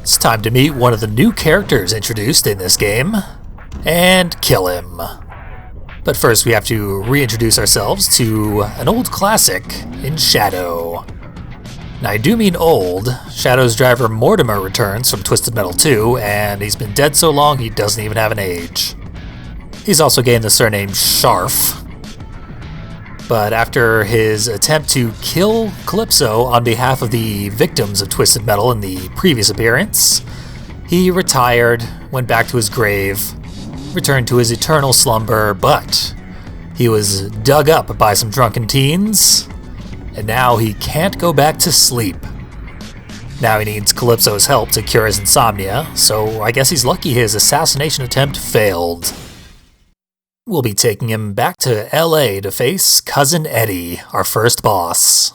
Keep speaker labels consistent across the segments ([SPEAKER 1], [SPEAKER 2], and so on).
[SPEAKER 1] It's time to meet one of the new characters introduced in this game, and kill him. But first we have to reintroduce ourselves to an old classic in Shadow. Now I do mean old. Shadow's driver Mortimer returns from Twisted Metal 2, and he's been dead so long he doesn't even have an age. He's also gained the surname Sharf. But after his attempt to kill Calypso on behalf of the victims of Twisted Metal in the previous appearance, he retired, went back to his grave, returned to his eternal slumber, but he was dug up by some drunken teens, and now he can't go back to sleep. Now he needs Calypso's help to cure his insomnia, so I guess he's lucky his assassination attempt failed. We'll be taking him back to LA to face Cousin Eddy, our first boss.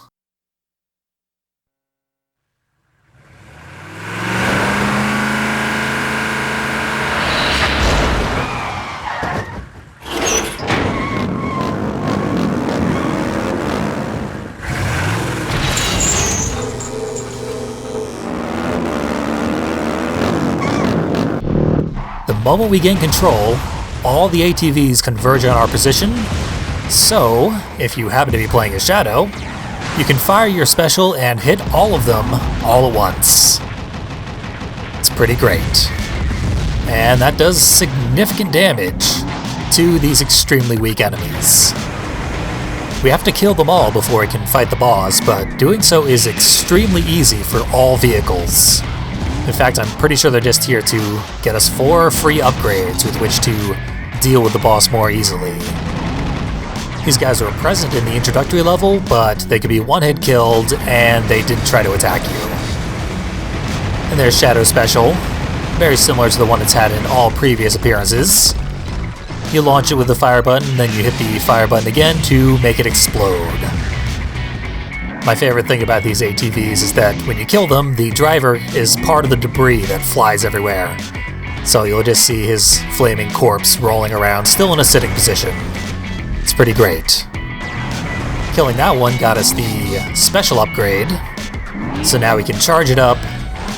[SPEAKER 1] The moment we gain control, all the ATVs converge on our position, so if you happen to be playing as Shadow, you can fire your special and hit all of them all at once. It's pretty great. And that does significant damage to these extremely weak enemies. We have to kill them all before we can fight the boss, but doing so is extremely easy for all vehicles. In fact, I'm pretty sure they're just here to get us 4 free upgrades with which to deal with the boss more easily. These guys were present in the introductory level, but they could be one-hit killed and they didn't try to attack you. And there's Shadow Special, very similar to the one it's had in all previous appearances. You launch it with the fire button, then you hit the fire button again to make it explode. My favorite thing about these ATVs is that when you kill them, the driver is part of the debris that flies everywhere. So you'll just see his flaming corpse rolling around, still in a sitting position. It's pretty great. Killing that one got us the special upgrade, so now we can charge it up,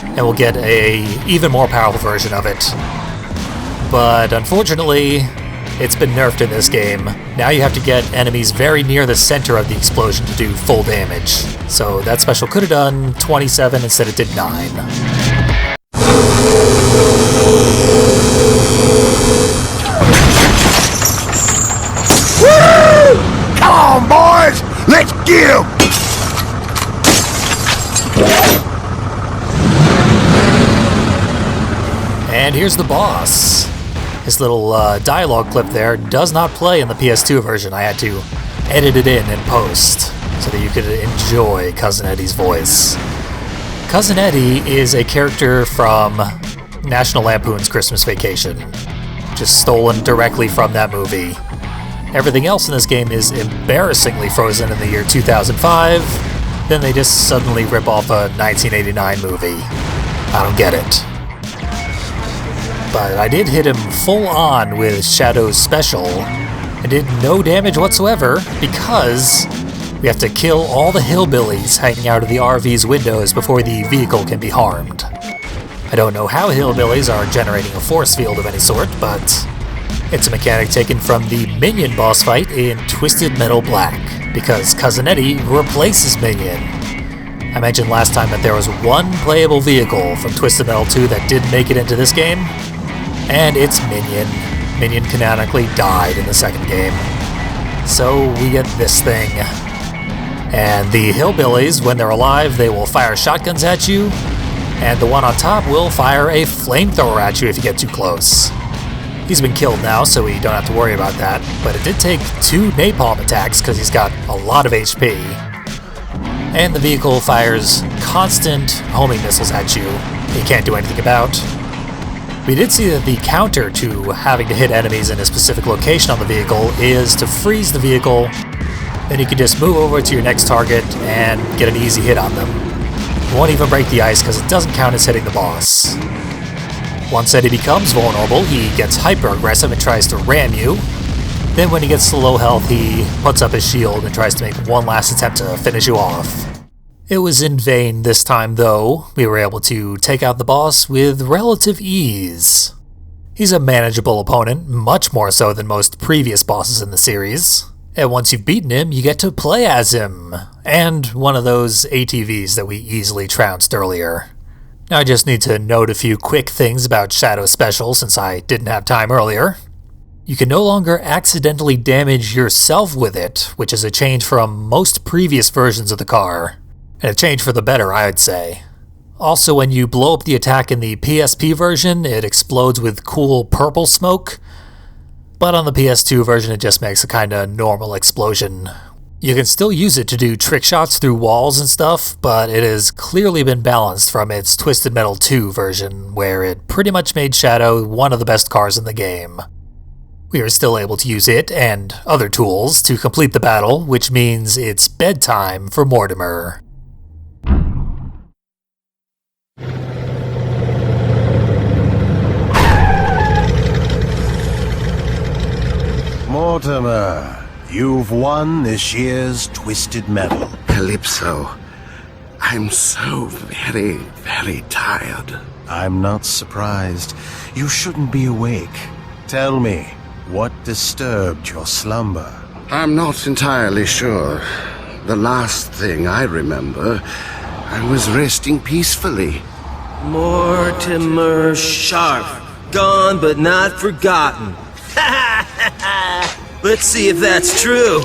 [SPEAKER 1] and we'll get a even more powerful version of it. But unfortunately, it's been nerfed in this game. Now you have to get enemies very near the center of the explosion to do full damage. So that special could have done 27, instead it did 9.
[SPEAKER 2] Woo! Come on, boys! Let's get 'em!
[SPEAKER 1] And here's the boss. This little dialogue clip there does not play in the PS2 version. I had to edit it in post so that you could enjoy Cousin Eddy's voice. Cousin Eddy is a character from National Lampoon's Christmas Vacation, just stolen directly from that movie. Everything else in this game is embarrassingly frozen in the year 2005, then they just suddenly rip off a 1989 movie. I don't get it. But I did hit him full on with Shadow's special, and did no damage whatsoever because we have to kill all the hillbillies hanging out of the RV's windows before the vehicle can be harmed. I don't know how hillbillies are generating a force field of any sort, but it's a mechanic taken from the Minion boss fight in Twisted Metal Black, because Cousin Eddy replaces Minion. I mentioned last time that there was one playable vehicle from Twisted Metal 2 that didn't make it into this game, and it's Minion. Minion canonically died in the second game. So we get this thing. And the hillbillies, when they're alive, they will fire shotguns at you, and the one on top will fire a flamethrower at you if you get too close. He's been killed now, so we don't have to worry about that, but it did take 2 napalm attacks because he's got a lot of HP. And the vehicle fires constant homing missiles at you you can't do anything about. We did see that the counter to having to hit enemies in a specific location on the vehicle is to freeze the vehicle, then you can just move over to your next target and get an easy hit on them. You won't even break the ice because it doesn't count as hitting the boss. Once Eddy becomes vulnerable, he gets hyper aggressive and tries to ram you. Then when he gets to low health, he puts up his shield and tries to make one last attempt to finish you off. It was in vain this time though. We were able to take out the boss with relative ease. He's a manageable opponent, much more so than most previous bosses in the series. And once you've beaten him, you get to play as him, and one of those ATVs that we easily trounced earlier. Now I just need to note a few quick things about Shadow Special since I didn't have time earlier. You can no longer accidentally damage yourself with it, which is a change from most previous versions of the car. And a change for the better, I would say. Also, when you blow up the attack in the PSP version, it explodes with cool purple smoke. But on the PS2 version, it just makes a kinda normal explosion. You can still use it to do trick shots through walls and stuff, but it has clearly been balanced from its Twisted Metal 2 version, where it pretty much made Shadow one of the best cars in the game. We are still able to use it and other tools to complete the battle, which means it's bedtime for Mortimer.
[SPEAKER 2] Mortimer, you've won this year's Twisted Metal.
[SPEAKER 3] Calypso, I'm so very, very tired.
[SPEAKER 2] I'm not surprised. You shouldn't be awake. Tell me, what disturbed your slumber?
[SPEAKER 3] I'm not entirely sure. The last thing I remember, I was resting peacefully.
[SPEAKER 4] Mortimer Sharp, gone but not forgotten. Let's see if that's true.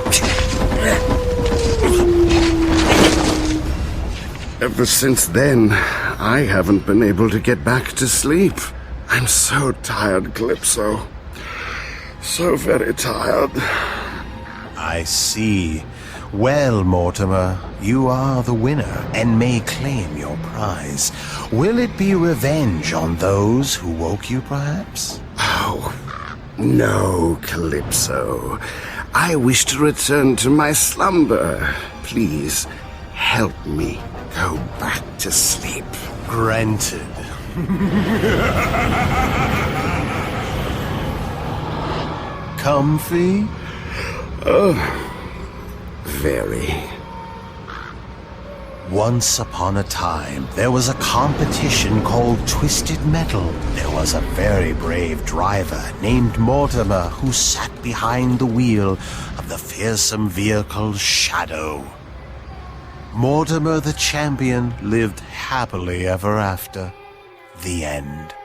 [SPEAKER 3] Ever since then, I haven't been able to get back to sleep. I'm so tired, Calypso. So very tired.
[SPEAKER 2] I see. Well, Mortimer, you are the winner and may claim your prize. Will it be revenge on those who woke you, perhaps?
[SPEAKER 3] Oh, no, Calypso. I wish to return to my slumber. Please, help me go back to sleep.
[SPEAKER 2] Granted. Comfy?
[SPEAKER 3] Very.
[SPEAKER 2] Once upon a time, there was a competition called Twisted Metal. There was a very brave driver named Mortimer who sat behind the wheel of the fearsome vehicle Shadow. Mortimer the champion lived happily ever after. The end.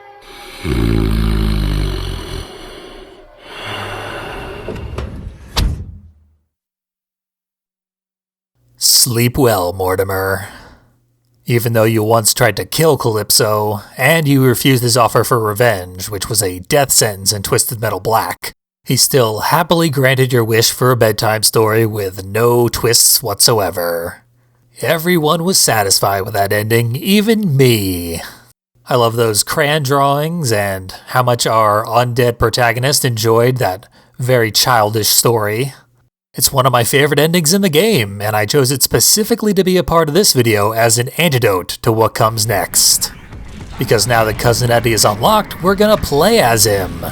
[SPEAKER 1] Sleep well, Mortimer. Even though you once tried to kill Calypso, and you refused his offer for revenge, which was a death sentence in Twisted Metal Black, he still happily granted your wish for a bedtime story with no twists whatsoever. Everyone was satisfied with that ending, even me. I love those crayon drawings and how much our undead protagonist enjoyed that very childish story. It's one of my favorite endings in the game, and I chose it specifically to be a part of this video as an antidote to what comes next. Because now that Cousin Eddy is unlocked, we're gonna play as him.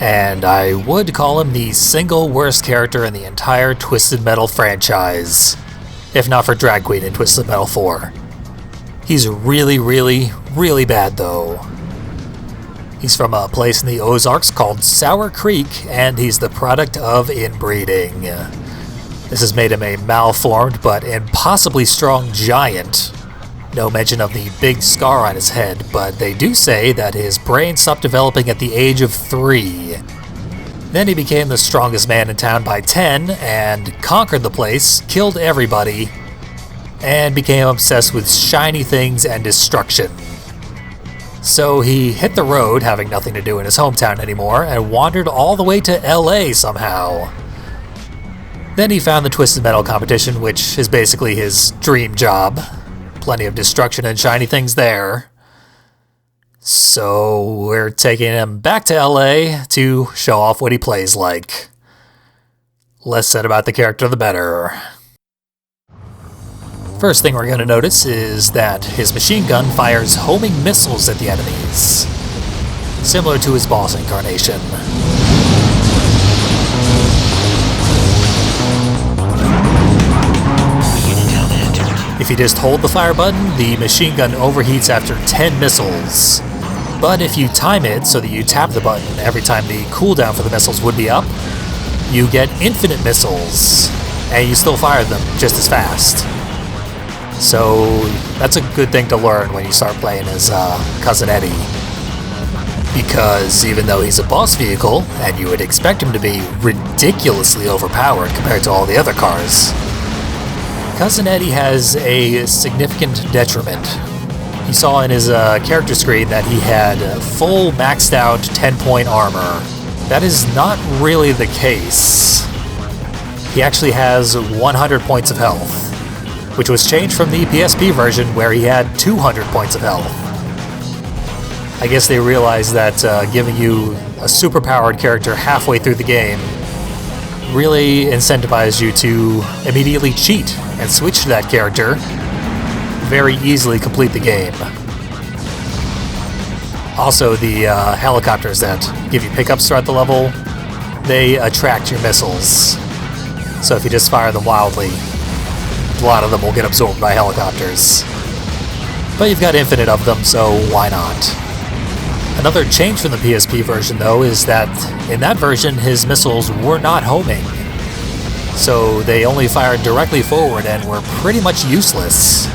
[SPEAKER 1] And I would call him the single worst character in the entire Twisted Metal franchise. If not for Drag Queen in Twisted Metal 4. He's really, really, really bad though. He's from a place in the Ozarks called Sour Creek, and he's the product of inbreeding. This has made him a malformed but impossibly strong giant. No mention of the big scar on his head, but they do say that his brain stopped developing at the age of 3. Then he became the strongest man in town by 10, and conquered the place, killed everybody, and became obsessed with shiny things and destruction. So he hit the road, having nothing to do in his hometown anymore, and wandered all the way to LA somehow. Then he found the Twisted Metal competition, which is basically his dream job. Plenty of destruction and shiny things there. So we're taking him back to LA to show off what he plays like. Less said about the character, the better. First thing we're going to notice is that his machine gun fires homing missiles at the enemies, similar to his boss incarnation. If you just hold the fire button, the machine gun overheats after 10 missiles. But if you time it so that you tap the button every time the cooldown for the missiles would be up, you get infinite missiles, and you still fire them just as fast. So that's a good thing to learn when you start playing as Cousin Eddy. Because even though he's a boss vehicle, and you would expect him to be ridiculously overpowered compared to all the other cars, Cousin Eddy has a significant detriment. You saw in his character screen that he had full maxed out 10-point armor. That is not really the case. He actually has 100 points of health, which was changed from the PSP version where he had 200 points of health. I guess they realized that giving you a superpowered character halfway through the game really incentivized you to immediately cheat and switch to that character, very easily complete the game. Also, the helicopters that give you pickups throughout the level, they attract your missiles. So if you just fire them wildly, a lot of them will get absorbed by helicopters. But you've got infinite of them, so why not? Another change from the PSP version, though, is that in that version, his missiles were not homing. So they only fired directly forward and were pretty much useless.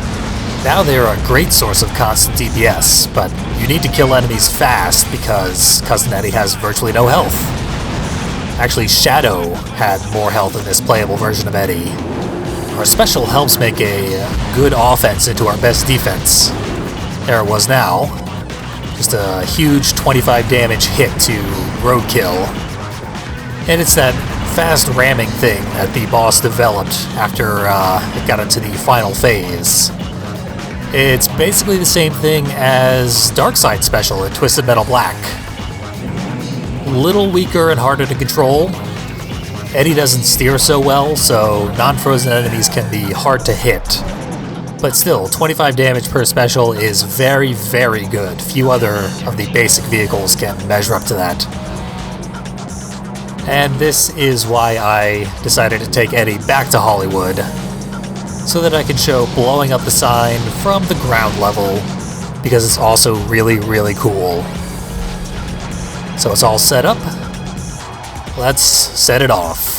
[SPEAKER 1] Now they're a great source of constant DPS, but you need to kill enemies fast because Cousin Eddy has virtually no health. Actually, Shadow had more health in this playable version of Eddy. Our special helps make a good offense into our best defense. There it was now. Just a huge 25 damage hit to Roadkill. And it's that fast ramming thing that the boss developed after it got into the final phase. It's basically the same thing as Darkseid special in Twisted Metal Black. Little weaker and harder to control. Eddy doesn't steer so well, so non-frozen enemies can be hard to hit. But still, 25 damage per special is very, very good. Few other of the basic vehicles can measure up to that. And this is why I decided to take Eddy back to Hollywood, so that I can show blowing up the sign from the ground level, because it's also really, really cool. So it's all set up. Let's set it off.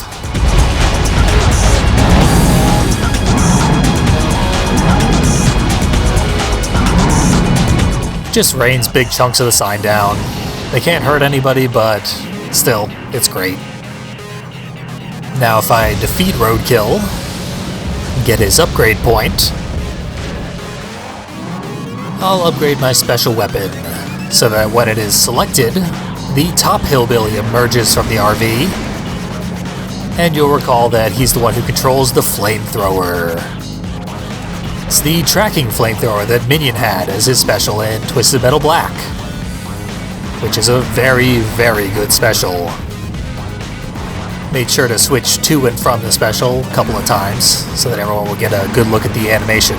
[SPEAKER 1] Just rains big chunks of the sign down. They can't hurt anybody, but still, it's great. Now if I defeat Roadkill, get his upgrade point, I'll upgrade my special weapon, so that when it is selected, the top hillbilly emerges from the RV, and you'll recall that he's the one who controls the flamethrower. It's the tracking flamethrower that Minion had as his special in Twisted Metal Black, which is a very, very good special. Made sure to switch to and from the special a couple of times so that everyone will get a good look at the animation.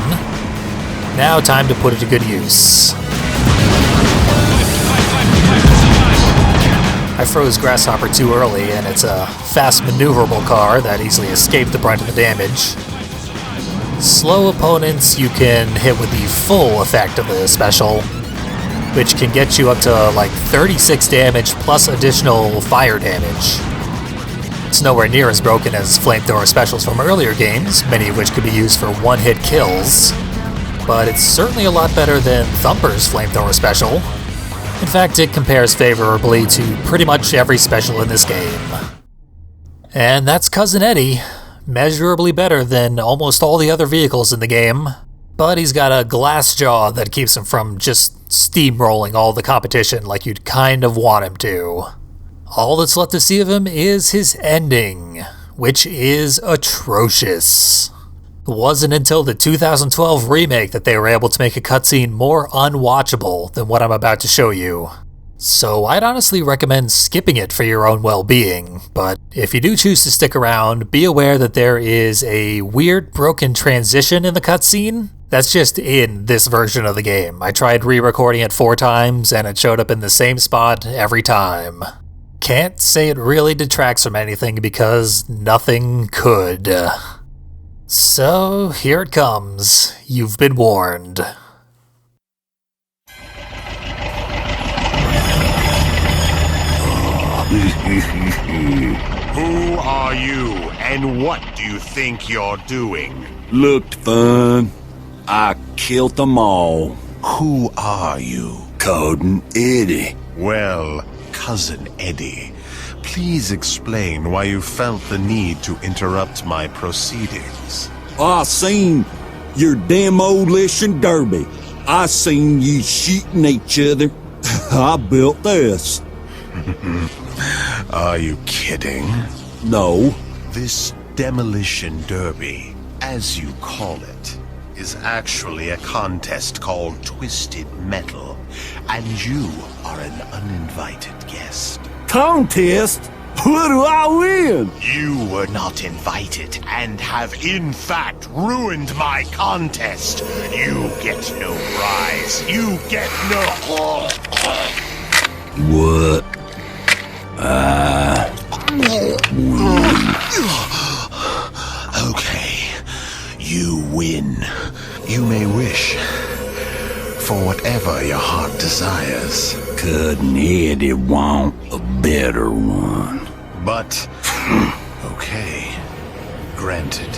[SPEAKER 1] Now time to put it to good use. I froze Grasshopper too early, and it's a fast maneuverable car that easily escaped the brunt of the damage. Slow opponents you can hit with the full effect of the special, which can get you up to like 36 damage plus additional fire damage. It's nowhere near as broken as flamethrower specials from earlier games, many of which could be used for one-hit kills, but it's certainly a lot better than Thumper's flamethrower special. In fact, it compares favorably to pretty much every special in this game. And that's Cousin Eddy, measurably better than almost all the other vehicles in the game, but he's got a glass jaw that keeps him from just steamrolling all the competition like you'd kind of want him to. All that's left to see of him is his ending, which is atrocious. It wasn't until the 2012 remake that they were able to make a cutscene more unwatchable than what I'm about to show you. So I'd honestly recommend skipping it for your own well-being, but if you do choose to stick around, be aware that there is a weird broken transition in the cutscene that's just in this version of the game. I tried re-recording it 4 times and it showed up in the same spot every time. Can't say it really detracts from anything because nothing could. So, here it comes. You've been warned.
[SPEAKER 2] Who are you, and what do you think you're doing?
[SPEAKER 5] Looked fun. I killed them all.
[SPEAKER 2] Who are you?
[SPEAKER 5] Cousin Eddy.
[SPEAKER 2] Well, Cousin Eddy, please explain why you felt the need to interrupt my proceedings.
[SPEAKER 5] I seen your demolition derby. I seen you shooting each other. I built this.
[SPEAKER 2] Are you kidding?
[SPEAKER 5] No.
[SPEAKER 2] This demolition derby, as you call it, is actually a contest called Twisted Metal, and you are an uninvited guest.
[SPEAKER 5] Contest? What do I win?
[SPEAKER 2] You were not invited and have in fact ruined my contest. You get no prize. You get no...
[SPEAKER 5] What?
[SPEAKER 2] Okay, you win. You may wish for whatever your heart desires.
[SPEAKER 5] Cousin Eddy want a better one.
[SPEAKER 2] But, okay, granted.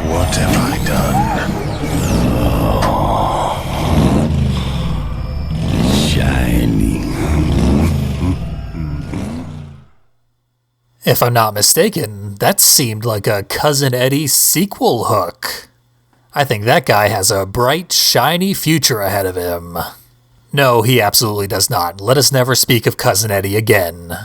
[SPEAKER 2] What have I done?
[SPEAKER 5] Shiny.
[SPEAKER 1] If I'm not mistaken, that seemed like a Cousin Eddy sequel hook. I think that guy has a bright, shiny future ahead of him. No, he absolutely does not. Let us never speak of Cousin Eddy again.